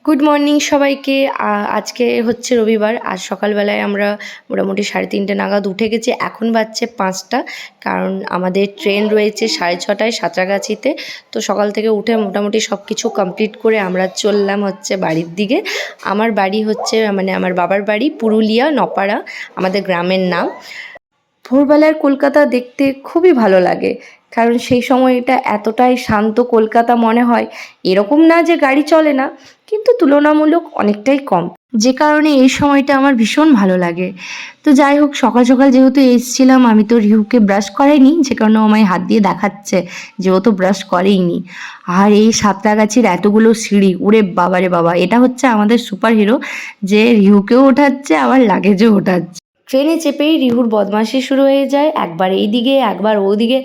Good morning সবাইকে। আজকে হচ্ছে রবিবার। আজ সকালবেলায় আমরা মোটামুটি 3:30 নাগাদ উঠে গেছি। এখন বাজছে 5টা, কারণ আমাদের ট্রেন রয়েছে 6:30টায় সাঁতরাগাছিতে। তো সকাল থেকে উঠে মোটামুটি সব কিছু কমপ্লিট করে আমরা চললাম হচ্ছে বাড়ির দিকে। আমার বাড়ি হচ্ছে আমার বাবার বাড়ি পুরুলিয়া নপাড়া, আমাদের গ্রামের নাম। ভোরবেলার কলকাতা দেখতে খুবই ভালো লাগে, কারণ সেই সময়টা এতটাই শান্ত কলকাতা মনে হয়। এরকম না যে গাড়ি চলে না, কিন্তু তুলনামূলক অনেকটাই কম, যে কারণে এই সময়টা আমার ভীষণ ভালো লাগে। তো যাই হোক, সকাল সকাল যেহেতু এসেছিলাম, আমি তো রিহুকে ব্রাশ করাইনি, যে কারণে ও আমায় হাত দিয়ে দেখাচ্ছে যে ও তো ব্রাশ করেইনি। আর এই সাঁতরাগাছির এতগুলো সিঁড়ি, উড়ে বাবা রে বাবা, এটা হচ্ছে আমাদের সুপার হিরো, যে রিহুকেও ওঠাচ্ছে আবার লাগেজও ওঠাচ্ছে। ট্রেনে চেপেই রিহুর বদমাশি শুরু হয়ে যায়, একবার এইদিকে একবার ওদিকে।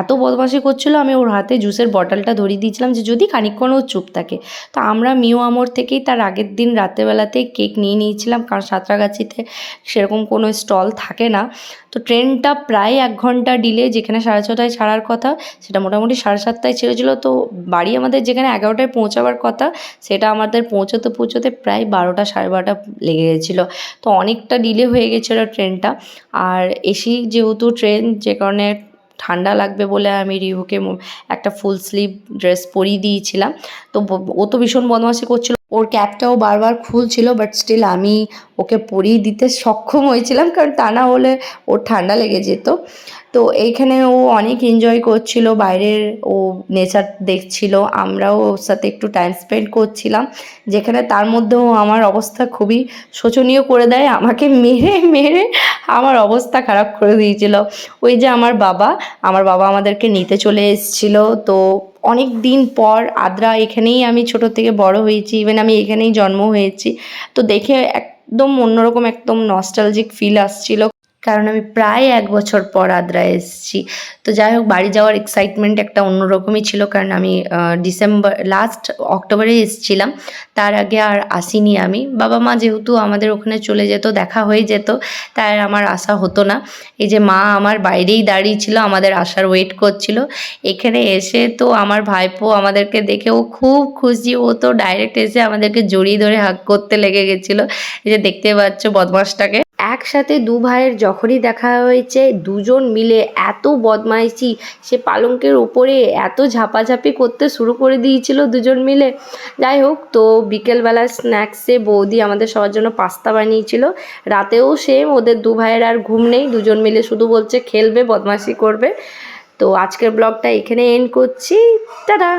এত বদমাশি করছিল, আমি ওর হাতে জুসের বটলটা ধরিয়ে দিয়েছিলাম যে যদি খানিকক্ষণ ও চুপ থাকে। তো আমরা মিও আমর থেকেই তার আগের দিন রাত্রেবেলাতেই কেক নিয়ে নিয়েছিলাম, কারণ সাঁতরাগাছিতে সেরকম কোনো স্টল থাকে না। তো ট্রেনটা প্রায় 1 ঘন্টা ডিলে, যেখানে 6:30টায় ছাড়ার কথা সেটা মোটামুটি 7:30টায় ছেড়েছিল। তো বাড়ি আমাদের যেখানে 11টায় পৌঁছাবার কথা, সেটা আমাদের পৌঁছতে পৌঁছতে প্রায় 12টা 12:30 লেগে গেছিলো। তো অনেকটা ডিলে হয়ে গেছিলো ট্রেনটা। আর এসি যেহেতু ট্রেন, যে কারণে ঠান্ডা লাগবে বলে আমি রিহুকে একটা ফুল স্লিভ ড্রেস পরিয়ে দিয়েছিলাম। তো ও তো ভীষণ বদমাশি করছিল, ওর ক্যাপটাও বারবার খুলছিল, বাট স্টিল আমি ওকে পরিয়ে দিতে সক্ষম হয়েছিলাম, কারণ তা না হলে ওর ঠান্ডা লেগে যেত। তো এইখানে ও অনেক এনজয় করছিল, বাইরের ও নেচার দেখছিল, আমরাও ওর সাথে একটু টাইম স্পেন্ড করছিলাম, যেখানে তার মধ্যেও আমার অবস্থা খুবই শোচনীয় করে দেয়। আমাকে মেরে মেরে আমার অবস্থা খারাপ করে দিয়েছিল। ওই যে আমার বাবা আমাদেরকে নিতে চলে এসেছিলো। তো অনেক দিন পর আদ্রা, এখানেই আমি ছোটো থেকে বড় হয়েছি, ইভেন আমি এখানেই জন্ম হয়েছি। তো দেখে একদম অন্যরকম, একদম নস্টালজিক ফিল আসছিল, কারণ আমি প্রায় 1 বছর পর আদ্রা এসেছি। তো যাই হোক, বাড়ি যাওয়ার এক্সাইটমেন্ট একটা অন্যরকমই ছিল, কারণ আমি লাস্ট অক্টোবরে এসেছিলাম, তার আগে আর আসিনি আমি। বাবা মা যেহেতু আমাদের ওখানে চলে যেত, দেখা হয়ে যেত, তাই আমার আসা হতো না। এই যে মা আমার বাইরেই দাঁড়িয়ে ছিল, আমাদের আসার ওয়েট করছিল। এখানে এসে তো আমার ভাইপো আমাদেরকে দেখে ও খুব খুশি, ও তো ডাইরেক্ট এসে আমাদেরকে জড়িয়ে ধরে হাগ করতে লেগে গেছিলো। এই যে দেখতে পাচ্ছ বদমাসটাকে। একসাথে 2 ভাইয়ের যখনই দেখা হয়েছে, দুজন মিলে এত বদমাইশি, সে পালঙ্কের ওপরে এত ঝাপাঝাপি করতে শুরু করে দিয়েছিল দুজন মিলে। যাই হোক, তো বিকেলবেলা স্ন্যাক্সে বৌদি আমাদের সবার জন্য পাস্তা বানিয়েছিল। রাতেও সেম, ওদের 2 ভাইয়ের আর ঘুম নেই, দুজন মিলে শুধু বলছে খেলবে, বদমাইশি করবে। তো আজকের ব্লগটা এখানে এন্ড করছি। টাটা।